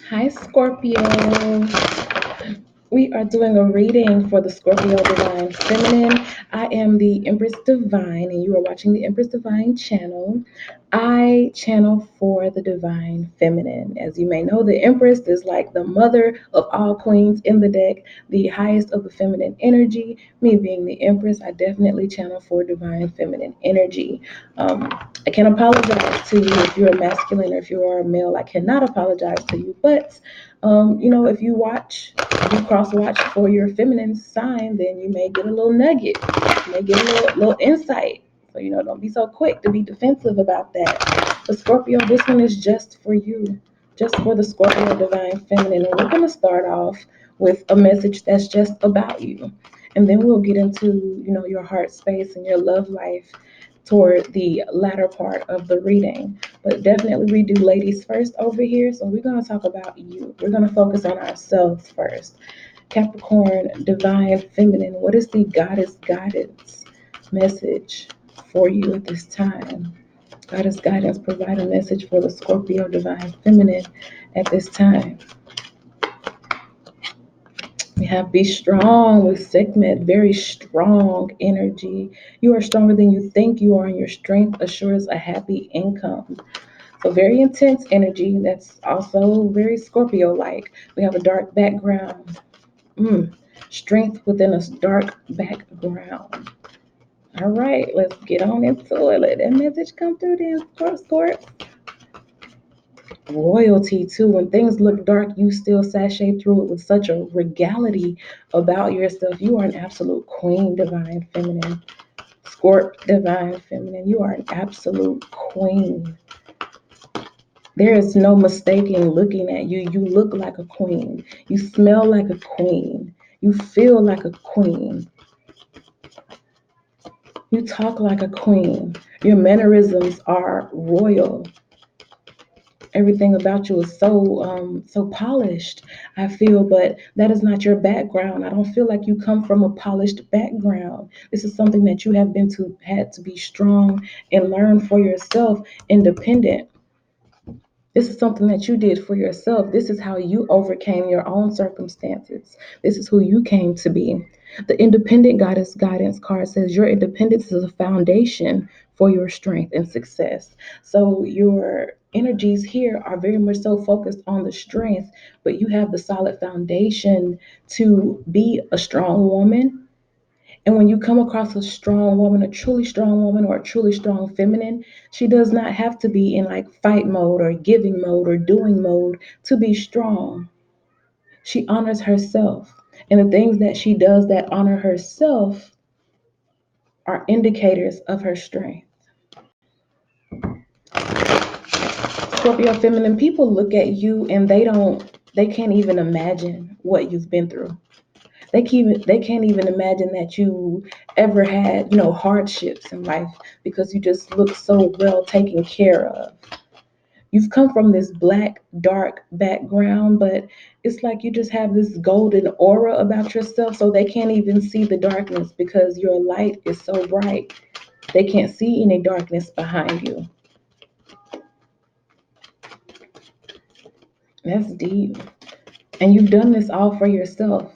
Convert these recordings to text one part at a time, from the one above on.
Hi, Scorpio. We are doing a reading for the Scorpio Divine Feminine. I am the Empress Divine, and you are watching the Empress Divine Channel. I channel for the Divine Feminine. As you may know, the Empress is like the mother of all queens in the deck, the highest of the feminine energy. Me being the Empress, I definitely channel for Divine Feminine energy. I can apologize to you if you're a masculine or if you are a male. I cannot apologize to you, but if you cross watch for your feminine sign, then you may get a little nugget, you may get a little insight. So, don't be so quick to be defensive about that. But Scorpio, this one is just for you, just for the Scorpio Divine Feminine. And we're going to start off with a message that's just about you. And then we'll get into, your heart space and your love life toward the latter part of the reading. But definitely we do ladies first over here. So we're going to talk about you. We're going to focus on ourselves first. Capricorn, Divine Feminine, what is the Goddess Guidance message for you at this time? Goddess Guidance, provide a message for the Scorpio Divine Feminine at this time. We have be strong with Sekhmet, very strong energy. You are stronger than you think you are, and your strength assures a happy income. So very intense energy. That's also very Scorpio-like. We have a dark background. Strength within a dark background. All right, let's get on into it. Let that message come through then, Scorp. Royalty too. When things look dark, you still sashay through it with such a regality about yourself. You are an absolute queen, Divine Feminine. Scorp, Divine Feminine. You are an absolute queen. There is no mistaking looking at you. You look like a queen. You smell like a queen. You feel like a queen. You talk like a queen. Your mannerisms are royal. Everything about you is so polished, I feel, but that is not your background. I don't feel like you come from a polished background. This is something that you have had to be strong and learn for yourself, independent. This is something that you did for yourself. This is how you overcame your own circumstances. This is who you came to be. The Independent Goddess Guidance card says your independence is a foundation for your strength and success. So your energies here are very much so focused on the strength, but you have the solid foundation to be a strong woman. And when you come across a strong woman, a truly strong woman, or a truly strong feminine, she does not have to be in like fight mode or giving mode or doing mode to be strong. She honors herself. And the things that she does that honor herself are indicators of her strength. Scorpio feminine, people look at you and they can't even imagine what you've been through. They can't even imagine that you ever had, hardships in life because you just look so well taken care of. You've come from this black, dark background, but it's like you just have this golden aura about yourself, so they can't even see the darkness because your light is so bright. They can't see any darkness behind you. That's deep. And you've done this all for yourself.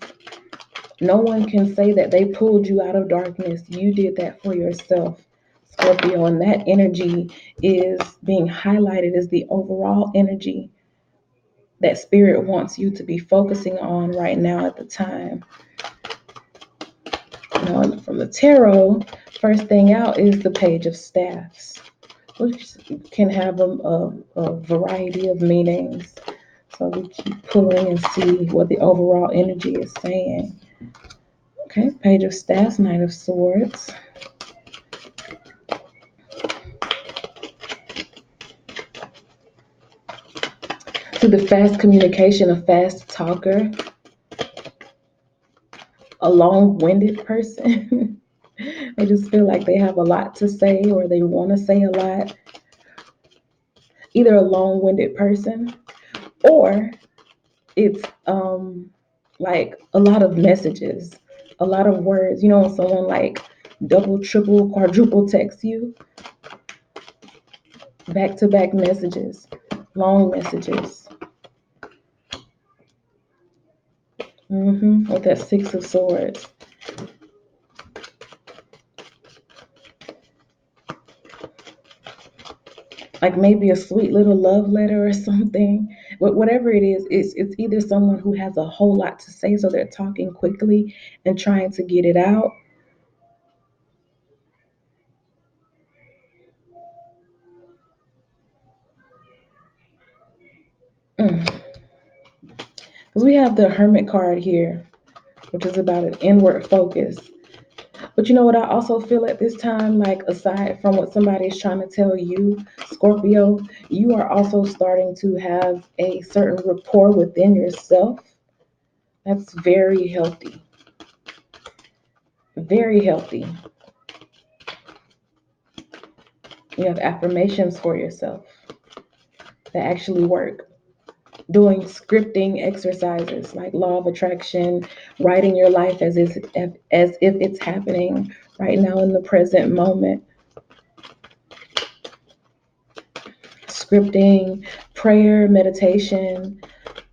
No one can say that they pulled you out of darkness. You did that for yourself, Scorpio. And that energy is being highlighted as the overall energy that Spirit wants you to be focusing on right now at the time. From the tarot, first thing out is the Page of Staffs, which can have a variety of meanings. So we keep pulling and see what the overall energy is saying. Okay, Page of Staffs, Knight of Swords. To the fast communication, a fast talker, a long-winded person. They just feel like they have a lot to say or they want to say a lot. Either a long-winded person or it's like a lot of messages, a lot of words. When someone like double, triple, quadruple texts you, back-to-back messages, long messages. With that Six of Swords. Like maybe a sweet little love letter or something. But whatever it is, it's either someone who has a whole lot to say, so they're talking quickly and trying to get it out. Because we have the Hermit card here, which is about an inward focus. But you know what I also feel at this time, like aside from what somebody is trying to tell you, Scorpio, you are also starting to have a certain rapport within yourself. That's very healthy. Very healthy. You have affirmations for yourself that actually work. Doing scripting exercises like law of attraction, writing your life as if it's happening right now in the present moment. Scripting, prayer, meditation,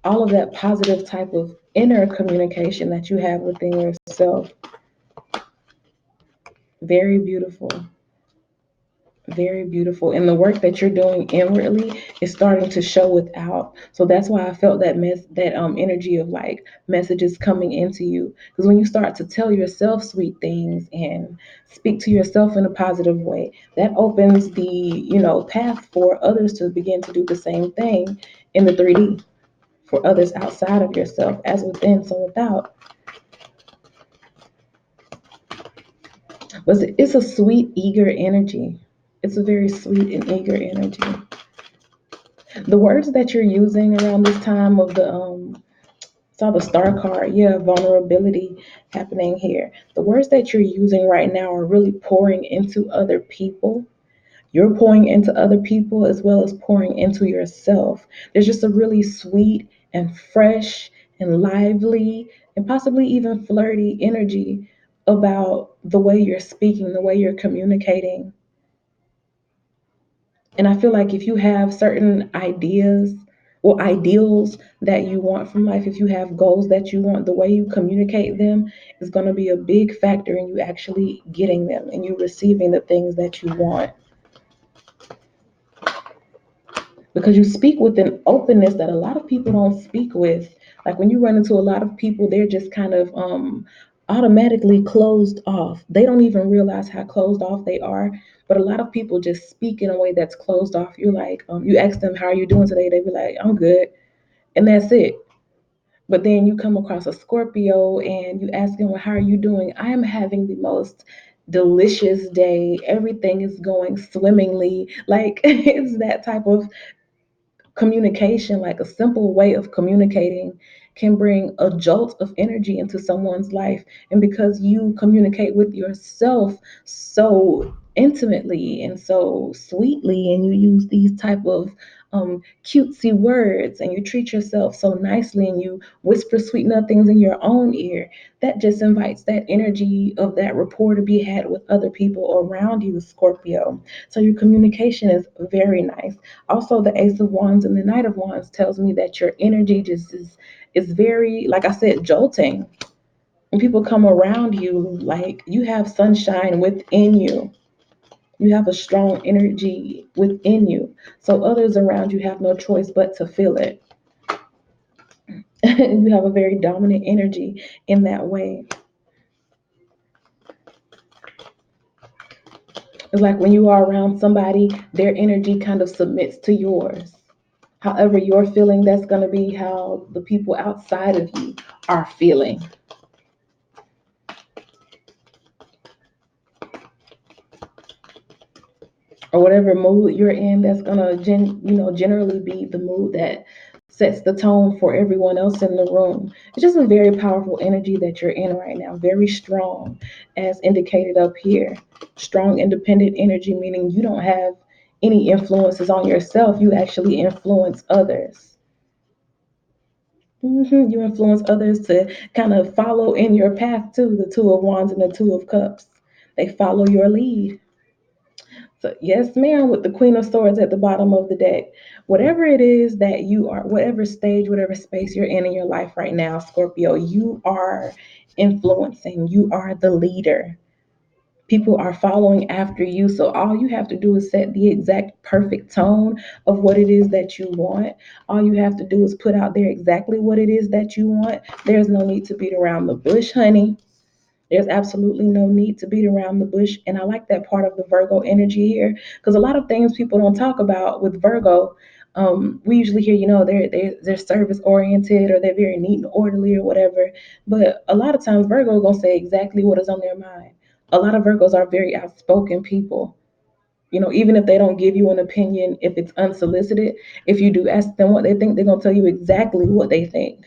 all of that positive type of inner communication that you have within yourself. Very beautiful. Very beautiful. And the work that you're doing inwardly is starting to show without. So that's why I felt that energy of like messages coming into you. Because when you start to tell yourself sweet things and speak to yourself in a positive way, that opens the, path for others to begin to do the same thing in the 3D for others outside of yourself, as within, so without. But it's a sweet, eager energy. It's a very sweet and eager energy. The words that you're using around this time of the saw the star card, yeah, vulnerability happening here. The words that you're using right now are really pouring into other people. You're pouring into other people as well as pouring into yourself. There's just a really sweet and fresh and lively and possibly even flirty energy about the way you're speaking, the way you're communicating. And I feel like if you have certain ideas or ideals that you want from life, if you have goals that you want, the way you communicate them is going to be a big factor in you actually getting them and you receiving the things that you want. Because you speak with an openness that a lot of people don't speak with. Like when you run into a lot of people, they're just kind of automatically closed off. They don't even realize how closed off they are. But a lot of people just speak in a way that's closed off. You're like, you ask them, how are you doing today? They be like, I'm good. And that's it. But then you come across a Scorpio and you ask them, well, how are you doing? I am having the most delicious day. Everything is going swimmingly. Like it's that type of communication, like a simple way of communicating, can bring a jolt of energy into someone's life. And because you communicate with yourself so intimately and so sweetly, and you use these type of cutesy words, and you treat yourself so nicely, and you whisper sweet nothings in your own ear, that just invites that energy of that rapport to be had with other people around you, Scorpio. So your communication is very nice. Also, the Ace of Wands and the Knight of Wands tells me that your energy just is very, like I said, jolting. When people come around you, like you have sunshine within you. You have a strong energy within you. So others around you have no choice but to feel it. You have a very dominant energy in that way. It's like when you are around somebody, their energy kind of submits to yours. However you're feeling, that's going to be how the people outside of you are feeling. Or whatever mood you're in, that's going to generally be the mood that sets the tone for everyone else in the room. It's just a very powerful energy that you're in right now, very strong, as indicated up here. Strong independent energy, meaning you don't have any influences on yourself, you actually influence others. You influence others to kind of follow in your path too. The Two of Wands and the Two of Cups, they follow your lead. So, yes, ma'am, with the Queen of Swords at the bottom of the deck. Whatever it is that you are, whatever stage, whatever space you're in your life right now, Scorpio, you are influencing, you are the leader. People are following after you. So all you have to do is set the exact perfect tone of what it is that you want. All you have to do is put out there exactly what it is that you want. There's no need to beat around the bush, honey. There's absolutely no need to beat around the bush. And I like that part of the Virgo energy here because a lot of things people don't talk about with Virgo. We usually hear, they're service oriented or they're very neat and orderly or whatever. But a lot of times Virgo gonna say exactly what is on their mind. A lot of Virgos are very outspoken people. Even if they don't give you an opinion, if it's unsolicited, if you do ask them what they think, they're gonna tell you exactly what they think.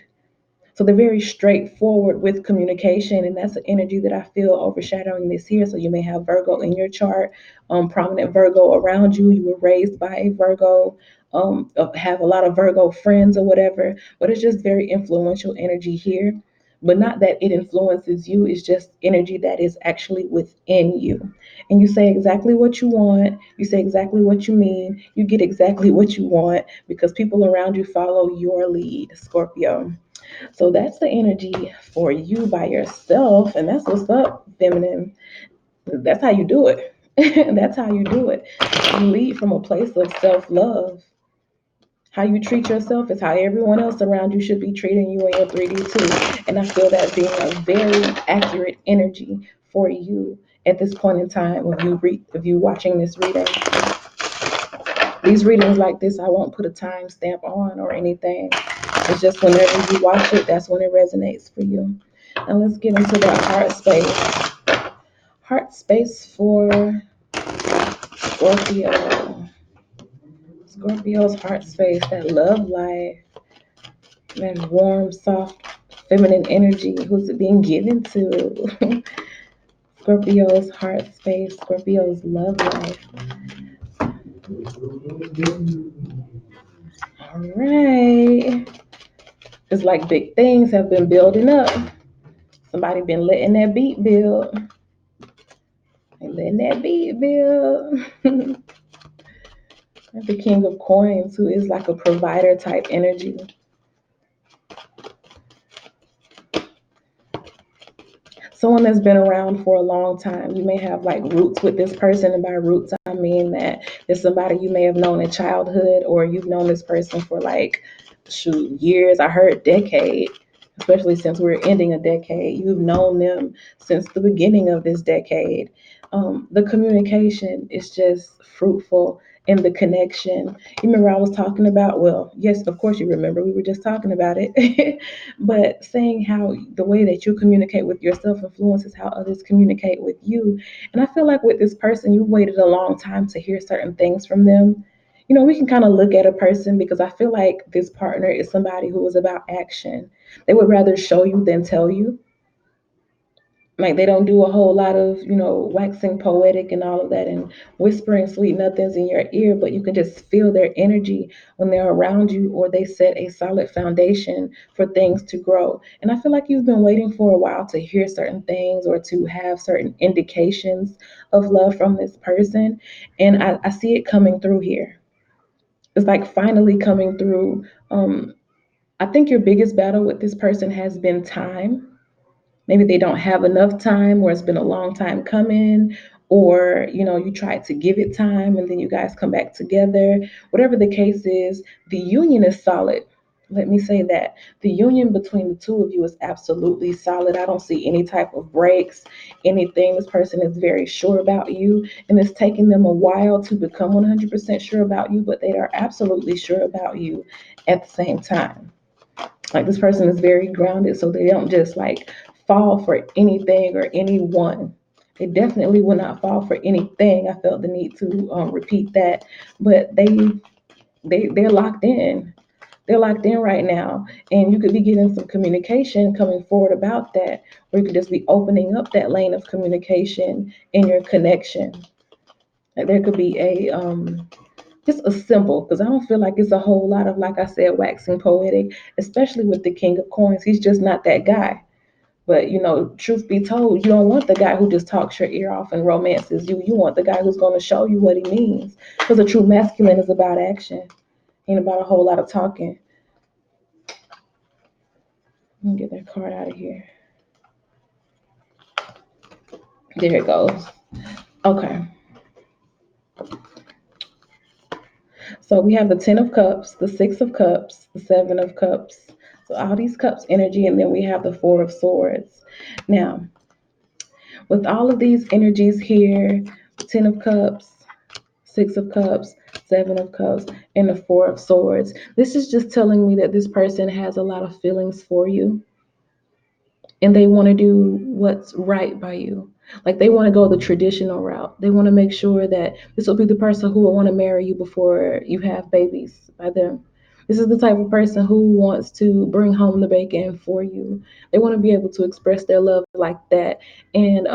So they're very straightforward with communication, and that's the energy that I feel overshadowing this year. So you may have Virgo in your chart, prominent Virgo around you. You were raised by a Virgo, have a lot of Virgo friends or whatever, but it's just very influential energy here. But not that it influences you, it's just energy that is actually within you. And you say exactly what you want, you say exactly what you mean, you get exactly what you want because people around you follow your lead, Scorpio. So that's the energy for you by yourself. And that's what's up, feminine. That's how you do it. That's how you do it. You lead from a place of self love. How you treat yourself is how everyone else around you should be treating you in your 3D too. And I feel that being a very accurate energy for you at this point in time of you watching this reading. These readings like this, I won't put a timestamp on or anything. It's just whenever you watch it, that's when it resonates for you. Now let's get into that heart space. Heart space for Scorpio. Scorpio's heart space, that love life, that warm, soft, feminine energy. Who's it being given to? Scorpio's heart space, Scorpio's love life. All right. It's like big things have been building up. Somebody been letting that beat build. And letting that beat build. The King of Coins, who is like a provider type energy. Someone that's been around for a long time. You may have like roots with this person, and by roots I mean that it's somebody you may have known in childhood, or you've known this person for like years. I heard decade, especially since we're ending a decade. You've known them since the beginning of this decade. The communication is just fruitful in the connection. You remember I was talking about, well, yes, of course you remember, we were just talking about it, but saying how the way that you communicate with yourself influences how others communicate with you. And I feel like with this person, you waited a long time to hear certain things from them. We can kind of look at a person because I feel like this partner is somebody who is about action. They would rather show you than tell you. Like they don't do a whole lot of, waxing poetic and all of that and whispering sweet nothings in your ear, but you can just feel their energy when they're around you, or they set a solid foundation for things to grow. And I feel like you've been waiting for a while to hear certain things or to have certain indications of love from this person. And I see it coming through here. It's like finally coming through. I think your biggest battle with this person has been time. Maybe they don't have enough time, or it's been a long time coming, or you tried to give it time and then you guys come back together. Whatever the case is, the union is solid. Let me say that the union between the two of you is absolutely solid. I don't see any type of breaks, anything. This person is very sure about you, and it's taking them a while to become 100% sure about you, but they are absolutely sure about you at the same time. Like this person is very grounded, so they don't just like fall for anything or anyone. They definitely will not fall for anything. I felt the need to repeat that, but they're locked in. They're locked in right now, and you could be getting some communication coming forward about that, or you could just be opening up that lane of communication in your connection. Like there could be a just a symbol, because I don't feel like it's a whole lot of, like I said, waxing poetic, especially with the King of Coins. He's just not that guy. But truth be told, you don't want the guy who just talks your ear off and romances you. You want the guy who's going to show you what he means. Because a true masculine is about action, ain't about a whole lot of talking. Let me get that card out of here. There it goes. Okay. So we have the Ten of Cups, the Six of Cups, the Seven of Cups. So all these cups energy, and then we have the Four of Swords. Now, with all of these energies here, Ten of Cups, Six of Cups, Seven of Cups, and the Four of Swords, this is just telling me that this person has a lot of feelings for you, and they want to do what's right by you. Like they want to go the traditional route. They want to make sure that this will be the person who will want to marry you before you have babies by them. This is the type of person who wants to bring home the bacon for you. They want to be able to express their love like that. And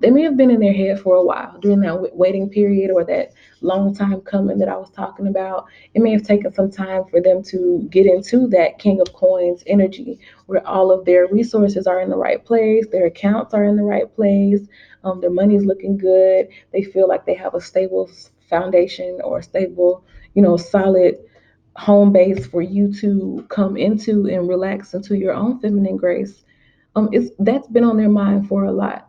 they may have been in their head for a while during that waiting period or that long time coming that I was talking about. It may have taken some time for them to get into that King of Coins energy where all of their resources are in the right place, their accounts are in the right place, their money's looking good. They feel like they have a stable foundation or a stable, solid home base for you to come into and relax into your own feminine grace. It's that's been on their mind for a lot.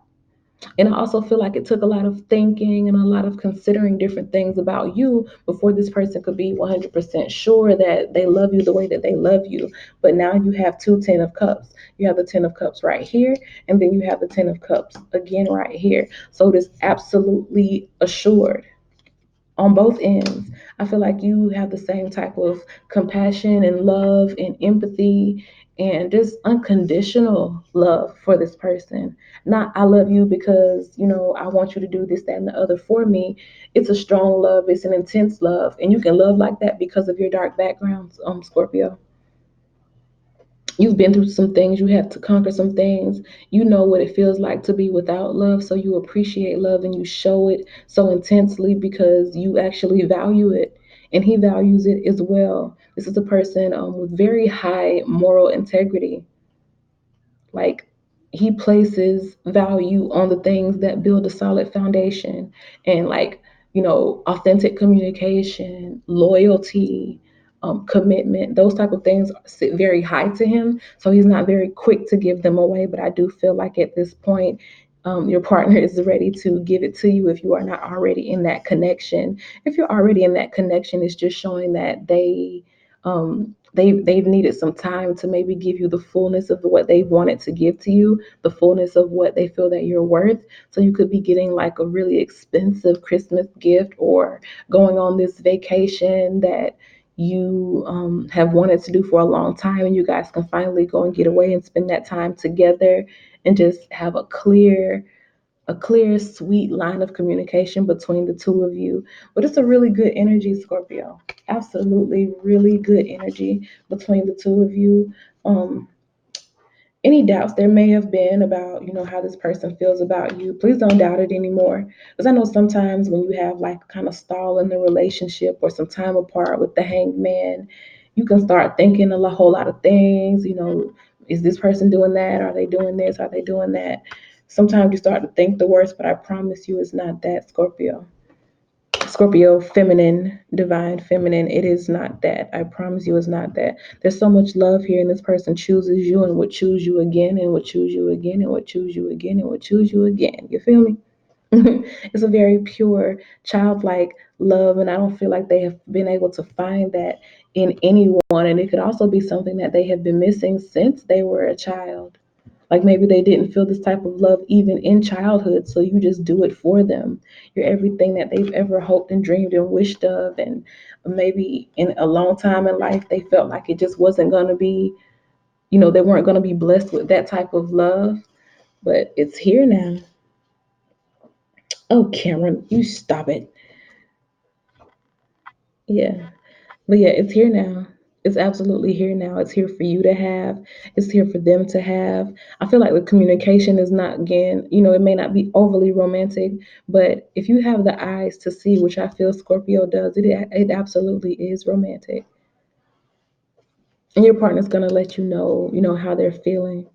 And I also feel like it took a lot of thinking and a lot of considering different things about you before this person could be 100% sure that they love you the way that they love you. But now you have two Ten of Cups. You have the Ten of Cups right here, and then you have the Ten of Cups again right here. So it is absolutely assured on both ends. I feel like you have the same type of compassion and love and empathy and just unconditional love for this person. Not I love you because, I want you to do this, that, and the other for me. It's a strong love, it's an intense love. And you can love like that because of your dark backgrounds, Scorpio. You've been through some things, you have to conquer some things. You know what it feels like to be without love, so you appreciate love and you show it so intensely because you actually value it, and he values it as well. This is a person with very high moral integrity. Like he places value on the things that build a solid foundation, and like, authentic communication, loyalty, commitment, those type of things sit very high to him. So he's not very quick to give them away. But I do feel like at this point, your partner is ready to give it to you if you are not already in that connection. If you're already in that connection, it's just showing that they've needed some time to maybe give you the fullness of what they wanted to give to you, the fullness of what they feel that you're worth. So you could be getting like a really expensive Christmas gift, or going on this vacation that you have wanted to do for a long time, and you guys can finally go and get away and spend that time together and just have a clear, sweet line of communication between the two of you. But it's a really good energy, Scorpio. Absolutely, really good energy between the two of you. Um, any doubts there may have been about, how this person feels about you, please don't doubt it anymore. Because I know sometimes when you have like kind of stall in the relationship or some time apart with the hanged man, you can start thinking whole lot of things. Is this person doing that? Are they doing this? Are they doing that? Sometimes you start to think the worst, but I promise you it's not that, Scorpio. Scorpio, feminine, divine feminine. It is not that. I promise you it's not that. There's so much love here, and this person chooses you and would choose you again and would choose you again and would choose you again and would choose you again. You feel me? It's a very pure, childlike love, and I don't feel like they have been able to find that in anyone. And it could also be something that they have been missing since they were a child. Like maybe they didn't feel this type of love even in childhood, so you just do it for them. You're everything that they've ever hoped and dreamed and wished of. And maybe in a long time in life, they felt like it just wasn't going to be, they weren't going to be blessed with that type of love. But it's here now. Oh, Cameron, you stop it. Yeah. But yeah, it's here now. It's absolutely here now. It's here for you to have. It's here for them to have. I feel like the communication is not, again, it may not be overly romantic, but if you have the eyes to see, which I feel Scorpio does, it absolutely is romantic. And your partner's gonna let you know how they're feeling.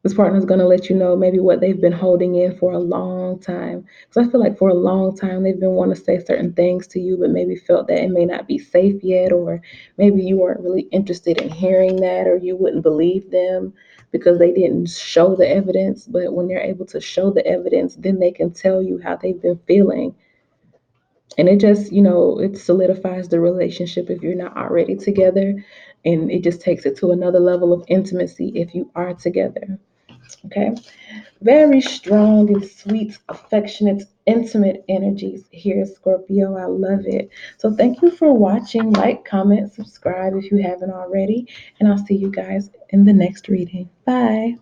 This partner is going to let you know maybe what they've been holding in for a long time. Because I feel like for a long time they've been wanting to say certain things to you, but maybe felt that it may not be safe yet, or maybe you weren't really interested in hearing that, or you wouldn't believe them because they didn't show the evidence. But when they're able to show the evidence, then they can tell you how they've been feeling. And it just, it solidifies the relationship if you're not already together. And it just takes it to another level of intimacy if you are together. Okay. Very strong and sweet, affectionate, intimate energies here, Scorpio. I love it. So thank you for watching. Like, comment, subscribe if you haven't already. And I'll see you guys in the next reading. Bye.